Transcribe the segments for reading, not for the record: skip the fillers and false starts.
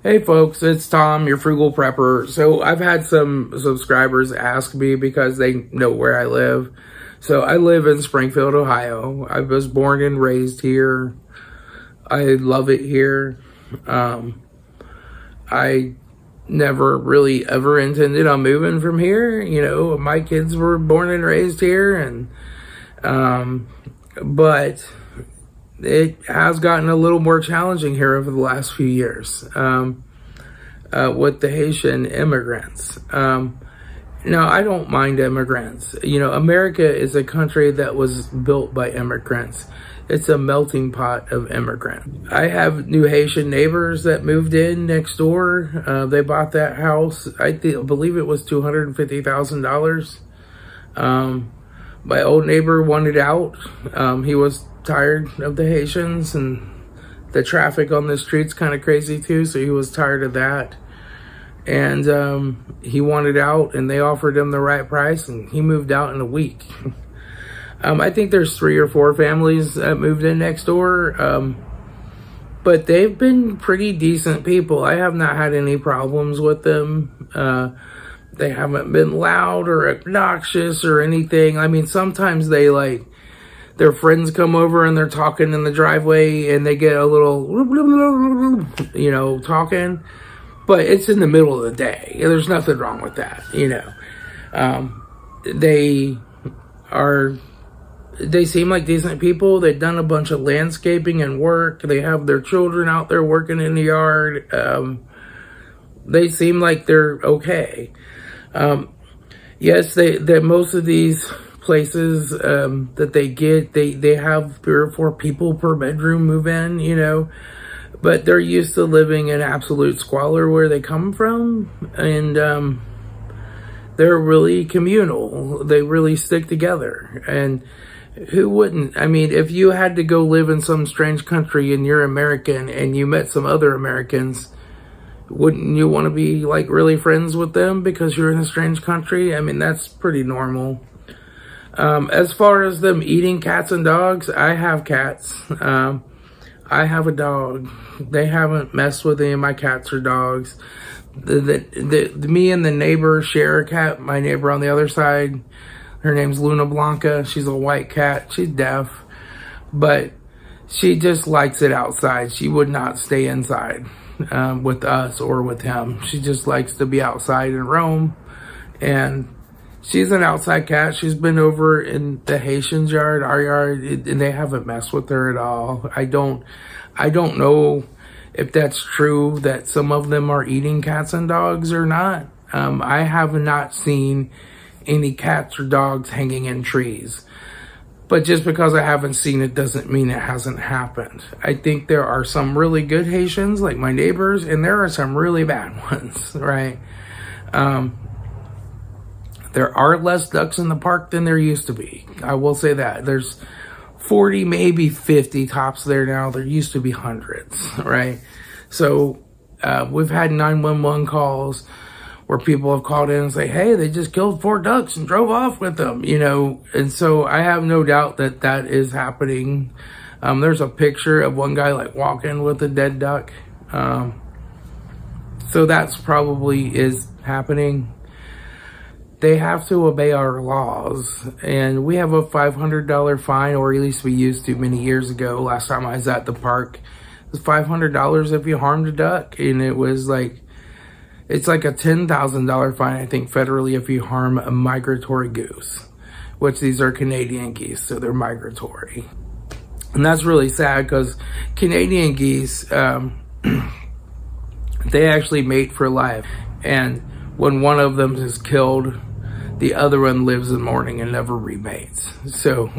Hey folks, it's Tom, your Frugal Prepper. So I've had some subscribers ask me because they know where I live. So I live in Springfield, Ohio. I was born and raised here. I love it here. I never really ever intended on moving from here. You know, my kids were born and raised here, and but it has gotten a little more challenging here over the last few years with the Haitian immigrants. Now, I don't mind immigrants. You know, America is a country that was built by immigrants. It's a melting pot of immigrants. I have new Haitian neighbors that moved in next door. They bought that house. I believe it was $250,000. My old neighbor wanted out. He was tired of the Haitians, and the traffic on the street's kind of crazy too, so he was tired of that. And he wanted out, and they offered him the right price, and he moved out in a week. I think there's 3 or 4 families that moved in next door, but they've been pretty decent people. I have not had any problems with them. They haven't been loud or obnoxious or anything. I mean, sometimes they their friends come over and they're talking in the driveway and they get a little, you know, talking, but it's in the middle of the day. There's nothing wrong with that, you know. They seem like decent people. They've done a bunch of landscaping and work. They have their children out there working in the yard. They seem like they're okay. Yes, most of these places that they have 3 or 4 people per bedroom move in, you know, but they're used to living in absolute squalor where they come from, and they're really communal. They really stick together. And who wouldn't? I mean, if you had to go live in some strange country and you're American and you met some other Americans, wouldn't you want to be like really friends with them because you're in a strange country? I mean, that's pretty normal. As far as them eating cats and dogs, I have cats. I have a dog. They haven't messed with any of my cats or dogs. Me and the neighbor share a cat. My neighbor on the other side, her name's Luna Blanca. She's a white cat. She's deaf, but she just likes it outside. She would not stay inside with us or with him. She just likes to be outside and roam, and she's an outside cat. She's been over in the Haitians' yard, our yard, and they haven't messed with her at all. I don't know if that's true that some of them are eating cats and dogs or not. I have not seen any cats or dogs hanging in trees. But just because I haven't seen it doesn't mean it hasn't happened. I think there are some really good Haitians, like my neighbors, and there are some really bad ones, right? There are less ducks in the park than there used to be. I will say that. There's 40, maybe 50 tops there now. There used to be hundreds, right? So we've had 911 calls where people have called in and say, hey, they just killed 4 ducks and drove off with them, you know? And so I have no doubt that that is happening. There's a picture of one guy like walking with a dead duck. So that's probably is happening. They have to obey our laws, and we have a $500 fine, or at least we used to many years ago. Last time I was at the park, it was $500 if you harmed a duck, and it was like, it's like a $10,000 fine, I think, federally if you harm a migratory goose, which these are Canadian geese, so they're migratory. And that's really sad because Canadian geese, they actually mate for life. And when one of them is killed, the other one lives in mourning and never remates. So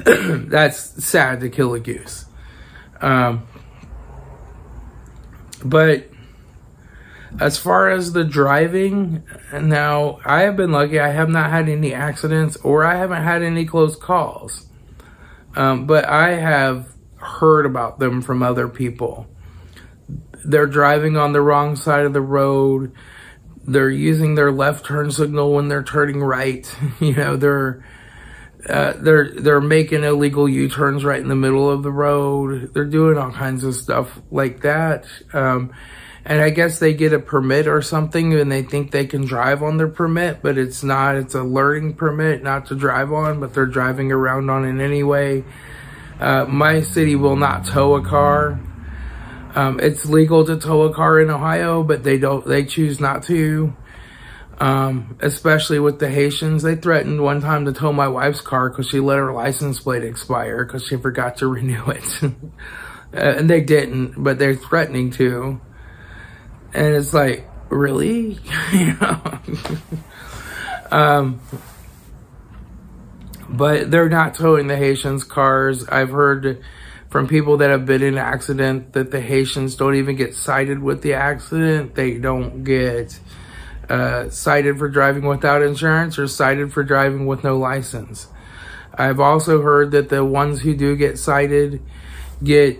that's sad to kill a goose. But as far as the driving, now I have been lucky. I have not had any accidents, or I haven't had any close calls. But I have heard about them from other people. They're driving on the wrong side of the road. They're using their left turn signal when they're turning right. You know, They're making illegal U-turns right in the middle of the road. They're doing all kinds of stuff like that. And I guess they get a permit or something and they think they can drive on their permit, but it's not. It's a learning permit not to drive on, but they're driving around on it anyway. My city will not tow a car. It's legal to tow a car in Ohio, but they choose not to. Especially with the Haitians. They threatened one time to tow my wife's car because she let her license plate expire because she forgot to renew it. And they didn't, but they're threatening to. And it's like, really? You know? But they're not towing the Haitians' cars. I've heard from people that have been in an accident that the Haitians don't even get cited with the accident. They don't get cited for driving without insurance or cited for driving with no license. I've also heard that the ones who do get cited get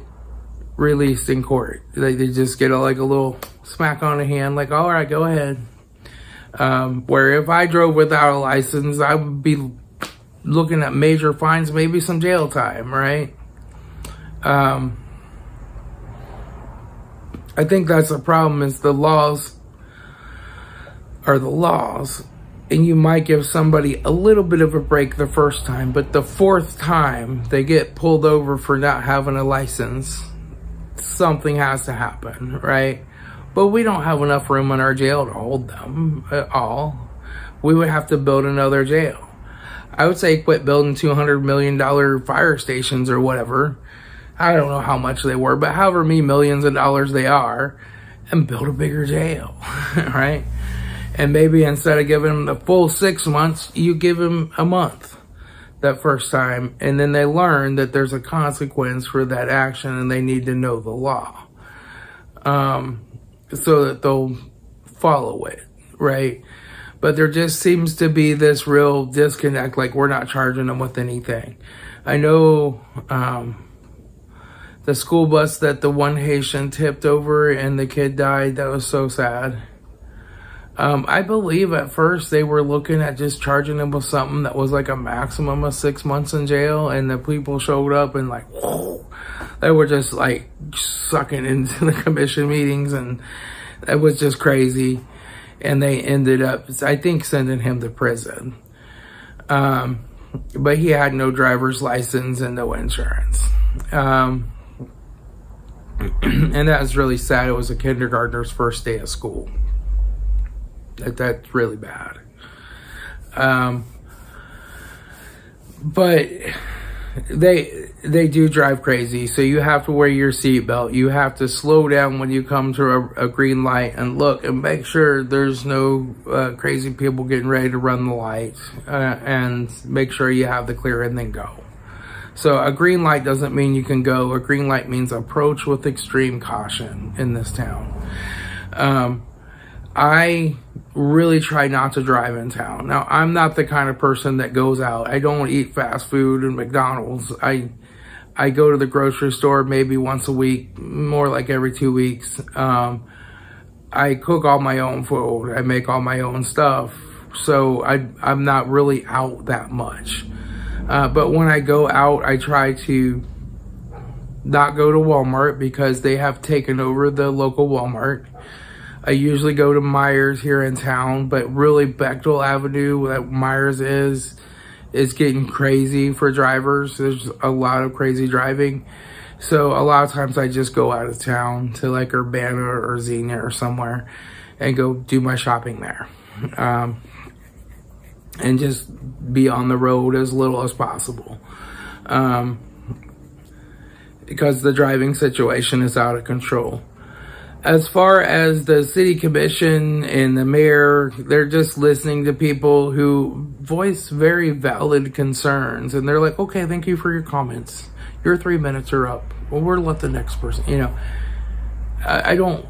released in court. They just get like a little smack on the hand, like, all right, go ahead. Where if I drove without a license, I would be looking at major fines, maybe some jail time, right? I think that's the problem, is the laws are the laws. And you might give somebody a little bit of a break the first time, but the fourth time they get pulled over for not having a license, something has to happen, right? But we don't have enough room in our jail to hold them at all. We would have to build another jail. I would say quit building $200 million fire stations or whatever. I don't know how much they were, but however many millions of dollars they are, and build a bigger jail, right? And maybe instead of giving them the full 6 months, you give them a month that first time. And then they learn that there's a consequence for that action and they need to know the law. So that they'll follow it, right? But there just seems to be this real disconnect, like we're not charging them with anything. I know the school bus that the one Haitian tipped over and the kid died, that was so sad. I believe at first they were looking at just charging him with something that was like a maximum of 6 months in jail, and the people showed up and like, whoa, they were just like sucking into the commission meetings, and it was just crazy. And they ended up, I think, sending him to prison. But he had no driver's license and no insurance. And that was really sad. It was a kindergartner's first day of school. That's really bad. But they do drive crazy, so you have to wear your seatbelt. You have to slow down when you come to a green light and look and make sure there's no crazy people getting ready to run the light, and make sure you have the clear and then go. So a green light doesn't mean you can go. A green light means approach with extreme caution in this town. I really try not to drive in town. Now, I'm not the kind of person that goes out. I don't eat fast food and McDonald's. I go to the grocery store maybe once a week, more like every 2 weeks. I cook all my own food. I make all my own stuff. So I'm not really out that much. But when I go out, I try to not go to Walmart because they have taken over the local Walmart. I usually go to Myers here in town, but really Bechtel Avenue, that Myers is getting crazy for drivers. There's a lot of crazy driving. So a lot of times I just go out of town to like Urbana or Xenia or somewhere and go do my shopping there. And just be on the road as little as possible. Because the driving situation is out of control. As far as the city commission and the mayor, they're just listening to people who voice very valid concerns. And they're like, okay, thank you for your comments. Your 3 minutes are up. Well, we'll let the next person, you know. I don't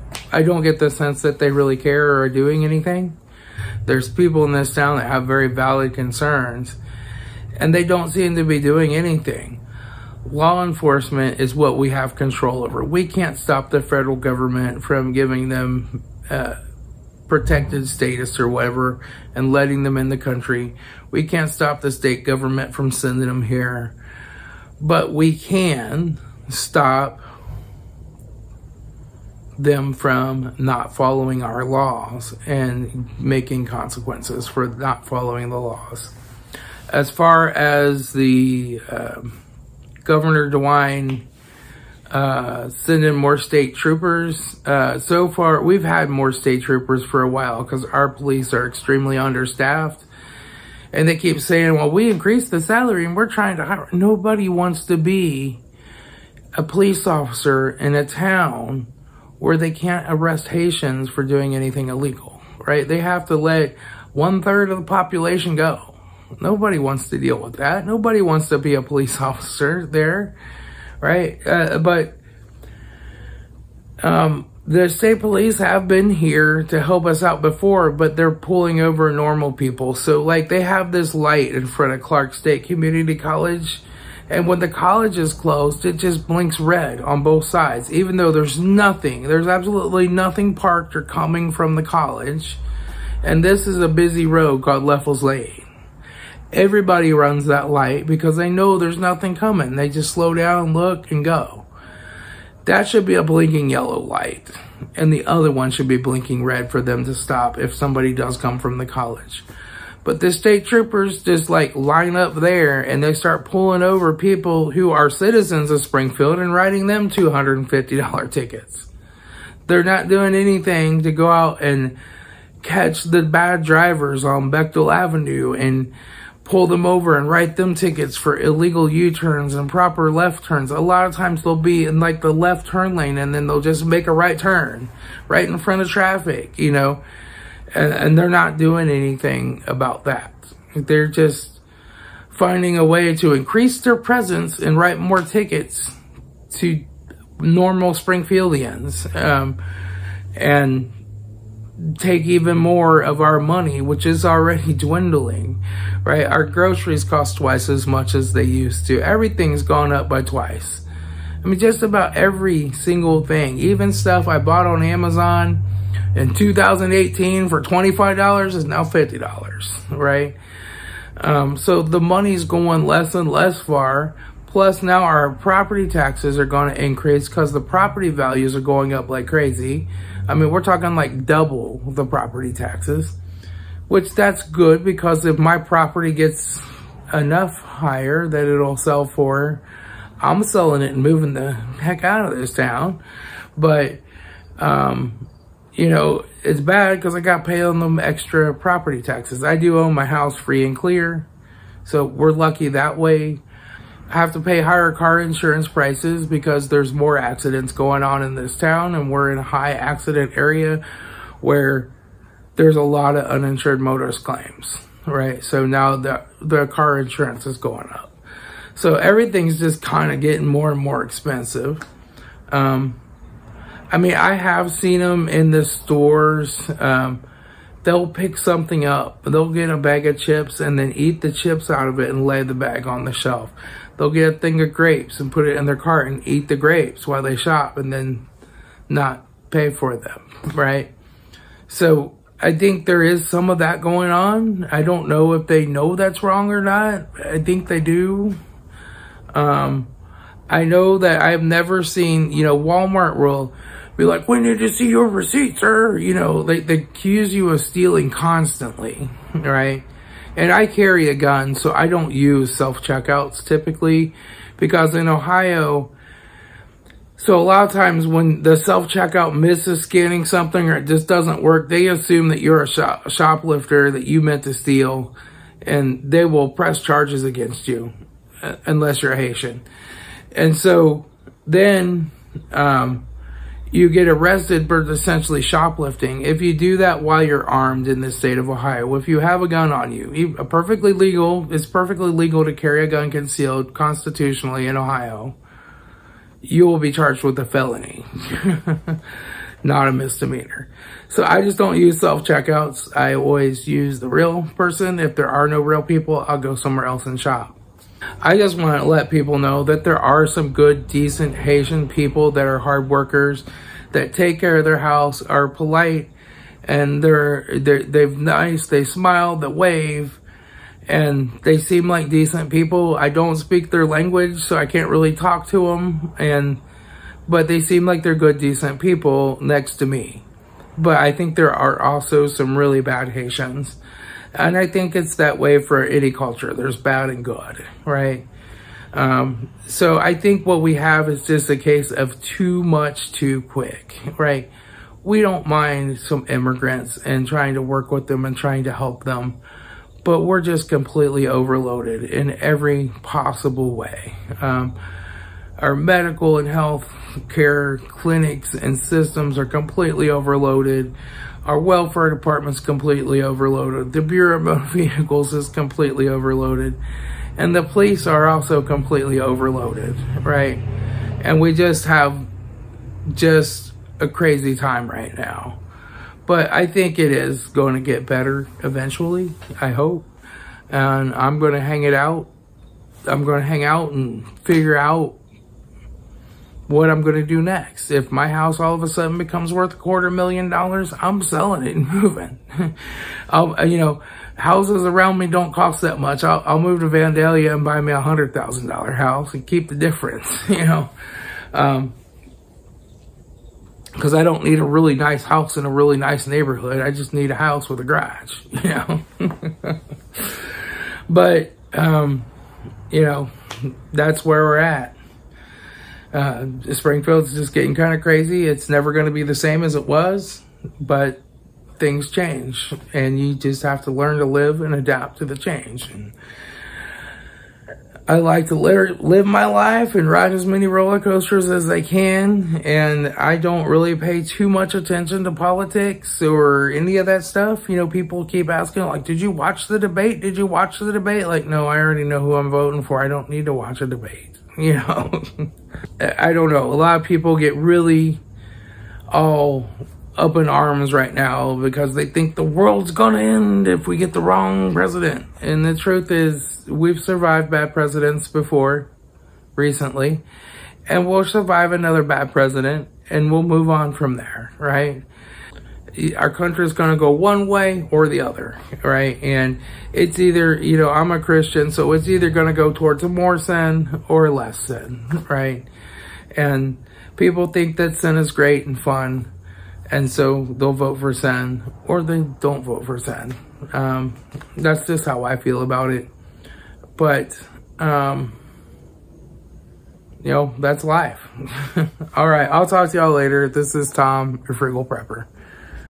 get the sense that they really care or are doing anything. There's people in this town that have very valid concerns, and they don't seem to be doing anything. Law enforcement is what we have control over. We can't stop the federal government from giving them protected status or whatever and letting them in the country. We can't stop the state government from sending them here, but we can stop them from not following our laws and making consequences for not following the laws. As far as the Governor DeWine sending more state troopers, so far we've had more state troopers for a while because our police are extremely understaffed, and they keep saying, well, we increased the salary and we're trying to hire. Nobody wants to be a police officer in a town where they can't arrest Haitians for doing anything illegal, right? They have to let 1/3 of the population go. Nobody wants to deal with that. Nobody wants to be a police officer there, right? But the state police have been here to help us out before, but they're pulling over normal people. So, like, they have this light in front of Clark State Community College, and when the college is closed, it just blinks red on both sides, even though there's absolutely nothing parked or coming from the college. And this is a busy road called Leffels Lane. Everybody runs that light because they know there's nothing coming. They just slow down, look, and go. That should be a blinking yellow light. And the other one should be blinking red for them to stop if somebody does come from the college. But the state troopers just like line up there and they start pulling over people who are citizens of Springfield and writing them $250 tickets. They're not doing anything to go out and catch the bad drivers on Bechtel Avenue and pull them over and write them tickets for illegal U-turns and proper left turns. A lot of times they'll be in like the left turn lane and then they'll just make a right turn right in front of traffic, you know. And they're not doing anything about that. They're just finding a way to increase their presence and write more tickets to normal Springfieldians, and take even more of our money, which is already dwindling, right? Our groceries cost twice as much as they used to. Everything's gone up by twice. I mean, just about every single thing, even stuff I bought on Amazon in 2018 for $25 is now $50, right? So the money's going less and less far. Plus now our property taxes are going to increase because the property values are going up like crazy. I mean, we're talking like double the property taxes, which that's good because if my property gets enough higher that it'll sell for, I'm selling it and moving the heck out of this town. But, you know, it's bad because I got paid on them extra property taxes. I do own my house free and clear, so we're lucky that way. I have to pay higher car insurance prices because there's more accidents going on in this town, and we're in a high accident area where there's a lot of uninsured motorist claims, right? So now the car insurance is going up. So everything's just kind of getting more and more expensive. I mean, I have seen them in the stores. They'll pick something up. They'll get a bag of chips and then eat the chips out of it and lay the bag on the shelf. They'll get a thing of grapes and put it in their cart and eat the grapes while they shop and then not pay for them, right? So I think there is some of that going on. I don't know if they know that's wrong or not. I think they do. I know that I've never seen, you know, Walmart will be like, we need to see your receipt, sir. You know, they accuse you of stealing constantly, right? And I carry a gun, so I don't use self-checkouts typically because in Ohio, so a lot of times when the self-checkout misses scanning something or it just doesn't work, they assume that you're a shoplifter, that you meant to steal, and they will press charges against you unless you're Haitian. And so then you get arrested for essentially shoplifting. If you do that while you're armed in the state of Ohio, if you have a gun on you, it's perfectly legal to carry a gun concealed constitutionally in Ohio. You will be charged with a felony, not a misdemeanor. So I just don't use self-checkouts. I always use the real person. If there are no real people, I'll go somewhere else and shop. I just want to let people know that there are some good, decent Haitian people that are hard workers, that take care of their house, are polite, and they've nice, they smile, they wave, and they seem like decent people. I don't speak their language, so I can't really talk to them, but they seem like they're good, decent people next to me. But I think there are also some really bad Haitians. And I think it's that way for any culture. There's bad and good, right? So I think what we have is just a case of too much too quick, right? We don't mind some immigrants and trying to work with them and trying to help them, but we're just completely overloaded in every possible way. Our medical and health care clinics and systems are completely overloaded. Our welfare department's completely overloaded. The Bureau of Motor Vehicles is completely overloaded. And the police are also completely overloaded, right? And we just have just a crazy time right now. But I think it is going to get better eventually, I hope. And I'm going to hang it out. I'm going to hang out and figure out what I'm going to do next. If my house all of a sudden becomes worth $250,000, I'm selling it and moving. You know, houses around me don't cost that much. I'll move to Vandalia and buy me a $100,000 house and keep the difference, you know. Because I don't need a really nice house in a really nice neighborhood. I just need a house with a garage, you know. But, you know, that's where we're at. Springfield's just getting kind of crazy. It's never going to be the same as it was, but things change, and you just have to learn to live and adapt to the change. And I like to live my life and ride as many roller coasters as I can, and I don't really pay too much attention to politics or any of that stuff. You know, people keep asking, like, did you watch the debate? Did you watch the debate? Like, no, I already know who I'm voting for. I don't need to watch a debate, you know. I don't know. A lot of people get really all up in arms right now because they think the world's gonna end if we get the wrong president. And the truth is, we've survived bad presidents before, recently, and we'll survive another bad president, and we'll move on from there, right? Our country's gonna go one way or the other, right? And it's either, you know, I'm a Christian, so it's either gonna go towards more sin or less sin, right? And people think that sin is great and fun, and so they'll vote for sin, or they don't vote for sin. That's just how I feel about it. But, you know, that's life. All right, I'll talk to y'all later. This is Tom, your Frugal Prepper.